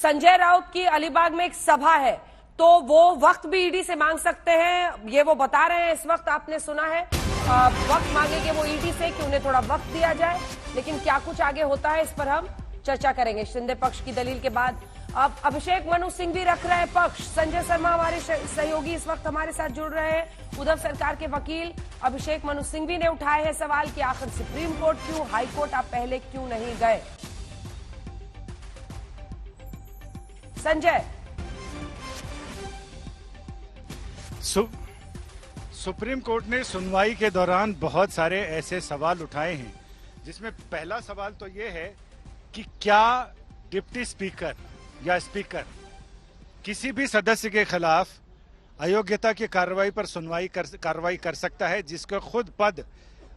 संजय राउत की अलीबाग में एक सभा है तो वो वक्त भी ईडी से मांग सकते हैं, ये वो बता रहे हैं। इस वक्त आपने सुना है वक्त मांगेंगे वो ईडी से कि उन्हें थोड़ा वक्त दिया जाए, लेकिन क्या कुछ आगे होता है इस पर हम चर्चा करेंगे। शिंदे पक्ष की दलील के बाद अब अभिषेक मनु सिंह भी रख रहे हैं पक्ष। संजय शर्मा हमारे सहयोगी इस वक्त हमारे साथ जुड़ रहे हैं। उद्धव सरकार के वकील अभिषेक मनु सिंह भी ने उठाए हैं सवाल कि आखिर सुप्रीम कोर्ट क्यों, हाई कोर्ट आप पहले क्यों नहीं गए। संजय, सुप्रीम कोर्ट ने सुनवाई के दौरान बहुत सारे ऐसे सवाल उठाए हैं, जिसमें पहला सवाल तो ये है कि क्या डिप्टी स्पीकर या स्पीकर किसी भी सदस्य के खिलाफ अयोग्यता की कार्रवाई पर कार्रवाई कर सकता है जिसका खुद पद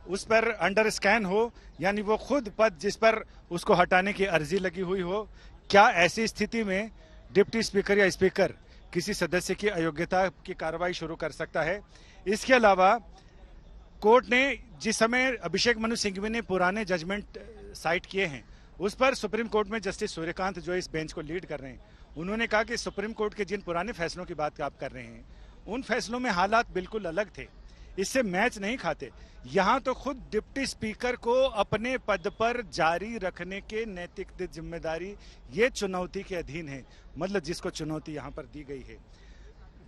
उस पर अंडर स्कैन हो, यानी वो खुद पद जिस पर उसको हटाने की अर्जी लगी हुई हो। क्या ऐसी स्थिति में डिप्टी स्पीकर या स्पीकर किसी सदस्य की अयोग्यता की कार्रवाई शुरू कर सकता है। इसके अलावा कोर्ट ने जिस समय अभिषेक मनु सिंघवी ने पुराने जजमेंट साइट किए हैं, उस पर सुप्रीम कोर्ट में जस्टिस सूर्यकांत जो इस बेंच को लीड कर रहे हैं, उन्होंने कहा कि सुप्रीम कोर्ट के जिन पुराने फैसलों की बात आप कर रहे हैं, उन फैसलों में हालात बिल्कुल अलग थे, इससे मैच नहीं खाते। यहां तो खुद डिप्टी स्पीकर को अपने पद पर जारी रखने के नैतिक जिम्मेदारी ये चुनौती के अधीन है, मतलब जिसको चुनौती यहां पर दी गई है।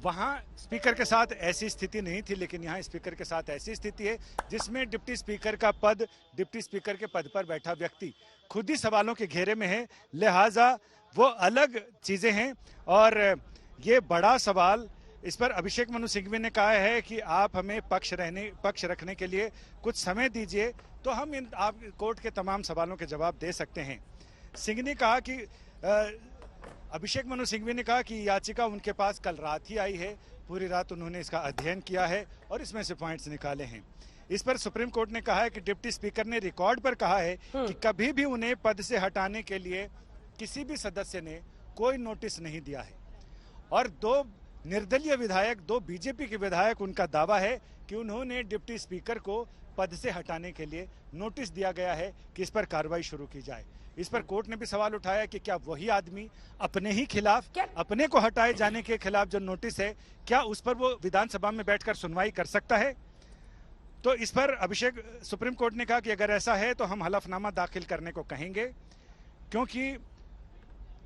वहां स्पीकर के साथ ऐसी स्थिति नहीं थी, लेकिन यहां स्पीकर के साथ ऐसी स्थिति है जिसमें डिप्टी स्पीकर का पद, डिप्टी स्पीकर के पद पर बैठा व्यक्ति खुद ही सवालों के घेरे में है, लिहाजा वो अलग चीजें हैं। और ये बड़ा सवाल, इस पर अभिषेक मनु सिंघवी ने कहा है कि आप हमें पक्ष रखने के लिए कुछ समय दीजिए तो हम आप कोर्ट के तमाम सवालों के जवाब दे सकते हैं। सिंह ने कहा कि अभिषेक मनु सिंघवी ने कहा कि याचिका उनके पास कल रात ही आई है, पूरी रात उन्होंने इसका अध्ययन किया है और इसमें से पॉइंट्स निकाले हैं। इस पर सुप्रीम कोर्ट ने कहा है कि डिप्टी स्पीकर ने रिकॉर्ड पर कहा है कि कभी भी उन्हें पद से हटाने के लिए किसी भी सदस्य ने कोई नोटिस नहीं दिया है। और दो निर्दलीय विधायक, दो बीजेपी के विधायक, उनका दावा है कि उन्होंने डिप्टी स्पीकर को पद से हटाने के लिए नोटिस दिया गया है कि इस पर कार्रवाई शुरू की जाए। इस पर कोर्ट ने भी सवाल उठाया कि क्या वही आदमी अपने ही खिलाफ, अपने को हटाए जाने के खिलाफ जो नोटिस है, क्या उस पर वो विधानसभा में बैठकर सुनवाई कर सकता है। तो इस पर सुप्रीम कोर्ट ने कहा कि अगर ऐसा है तो हम हलफनामा दाखिल करने को कहेंगे, क्योंकि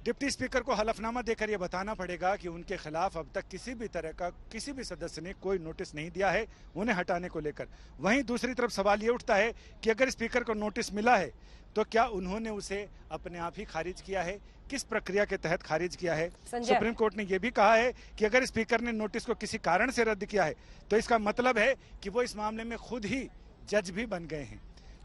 डिप्टी स्पीकर को हलफनामा देकर यह बताना पड़ेगा कि उनके खिलाफ अब तक किसी भी तरह का किसी भी सदस्य ने कोई नोटिस नहीं दिया है उन्हें हटाने को लेकर। वहीं दूसरी तरफ सवाल ये उठता है कि अगर स्पीकर को नोटिस मिला है तो क्या उन्होंने उसे अपने आप ही खारिज किया है, किस प्रक्रिया के तहत खारिज किया है। सुप्रीम कोर्ट ने यह भी कहा है कि अगर स्पीकर ने नोटिस को किसी कारण से रद्द किया है तो इसका मतलब है कि वो इस मामले में खुद ही जज भी बन गए हैं।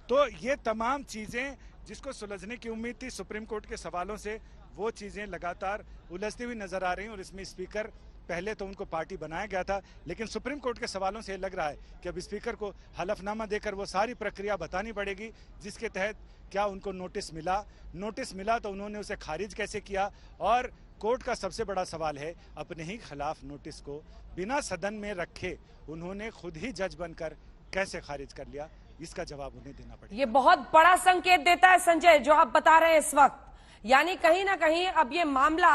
तो ये तमाम चीजें जिसको सुलझने की उम्मीद थी सुप्रीम कोर्ट के सवालों से, वो चीजें लगातार उलझती हुई नजर आ रही हैं। और इसमें स्पीकर, पहले तो उनको पार्टी बनाया गया था, लेकिन सुप्रीम कोर्ट के सवालों से लग रहा है कि अब स्पीकर को हलफनामा देकर वो सारी प्रक्रिया बतानी पड़ेगी जिसके तहत क्या उनको नोटिस मिला तो उन्होंने उसे खारिज कैसे किया। और कोर्ट का सबसे बड़ा सवाल है, अपने ही खिलाफ नोटिस को बिना सदन में रखे उन्होंने खुद ही जज बनकर कैसे खारिज कर लिया, इसका जवाब उन्हें देना पड़ेगा। ये बहुत बड़ा संकेत देता है संजय जो आप बता रहे हैं इस वक्त, यानी कहीं ना कहीं अब ये मामला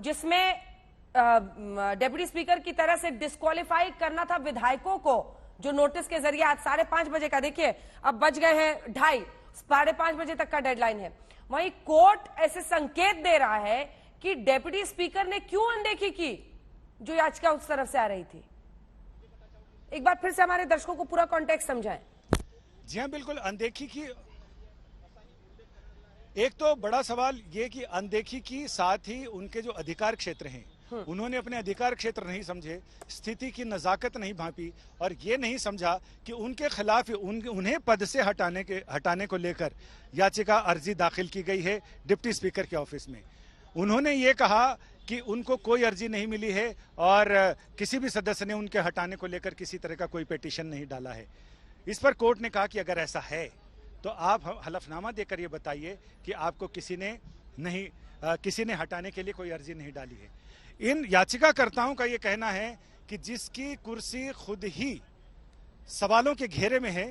जिसमें डेप्यूटी स्पीकर की तरह से डिस्क्वालीफाई करना था विधायकों को, जो नोटिस के जरिए आज 5:30 बजे का, देखिए अब बज गए हैं 2:30, 5:30 बजे तक का डेडलाइन है, वहीं कोर्ट ऐसे संकेत दे रहा है कि डेप्यूटी स्पीकर ने क्यों अनदेखी की जो याचिका उस तरफ से आ रही थी। एक बार फिर से हमारे दर्शकों को पूरा कॉन्टेक्स्ट समझाएं। जी हाँ, बिल्कुल अनदेखी की। एक तो बड़ा सवाल ये कि अनदेखी की, साथ ही उनके जो अधिकार क्षेत्र हैं उन्होंने अपने अधिकार क्षेत्र नहीं समझे, स्थिति की नजाकत नहीं भांपी और ये नहीं समझा कि उनके खिलाफ उन्हें पद से हटाने को लेकर याचिका अर्जी दाखिल की गई है डिप्टी स्पीकर के ऑफिस में। उन्होंने ये कहा कि उनको कोई अर्जी नहीं मिली है और किसी भी सदस्य ने उनके हटाने को लेकर किसी तरह का कोई पिटीशन नहीं डाला है। इस पर कोर्ट ने कहा कि अगर ऐसा है तो आप हलफनामा देकर ये बताइए कि आपको किसी ने हटाने के लिए कोई अर्जी नहीं डाली है। इन याचिकाकर्ताओं का ये कहना है कि जिसकी कुर्सी खुद ही सवालों के घेरे में है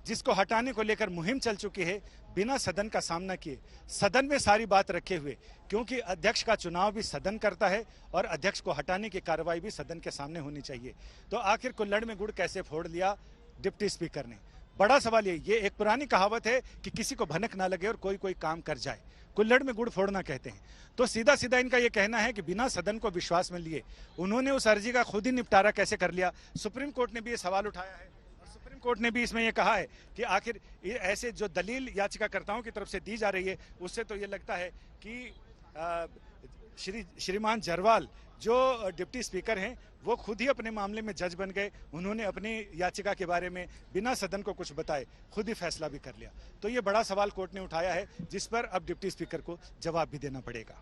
जिसको हटाने को लेकर मुहिम चल चुकी है, बिना सदन का सामना किए, सदन में सारी बात रखे हुए, क्योंकि अध्यक्ष का चुनाव भी सदन करता है और अध्यक्ष को हटाने की कार्रवाई भी सदन के सामने होनी चाहिए। तो आखिर कुल्हड़ में गुड़ कैसे फोड़ लिया डिप्टी स्पीकर ने? बड़ा सवाल ये एक पुरानी कहावत है कि किसी को भनक ना लगे और कोई कोई काम कर जाए, कुल्हड़ में गुड़ फोड़ना कहते हैं। तो सीधा सीधा इनका ये कहना है कि बिना सदन को विश्वास में लिए उन्होंने उस अर्जी का खुद ही निपटारा कैसे कर लिया। सुप्रीम कोर्ट ने भी ये सवाल उठाया है और सुप्रीम कोर्ट ने भी इसमें यह कहा है कि आखिर ये ऐसे जो दलील याचिकाकर्ताओं की तरफ से दी जा रही है, उससे तो ये लगता है कि श्रीमान जरवाल जो डिप्टी स्पीकर हैं वो खुद ही अपने मामले में जज बन गए। उन्होंने अपनी याचिका के बारे में बिना सदन को कुछ बताए खुद ही फैसला भी कर लिया। तो ये बड़ा सवाल कोर्ट ने उठाया है, जिस पर अब डिप्टी स्पीकर को जवाब भी देना पड़ेगा।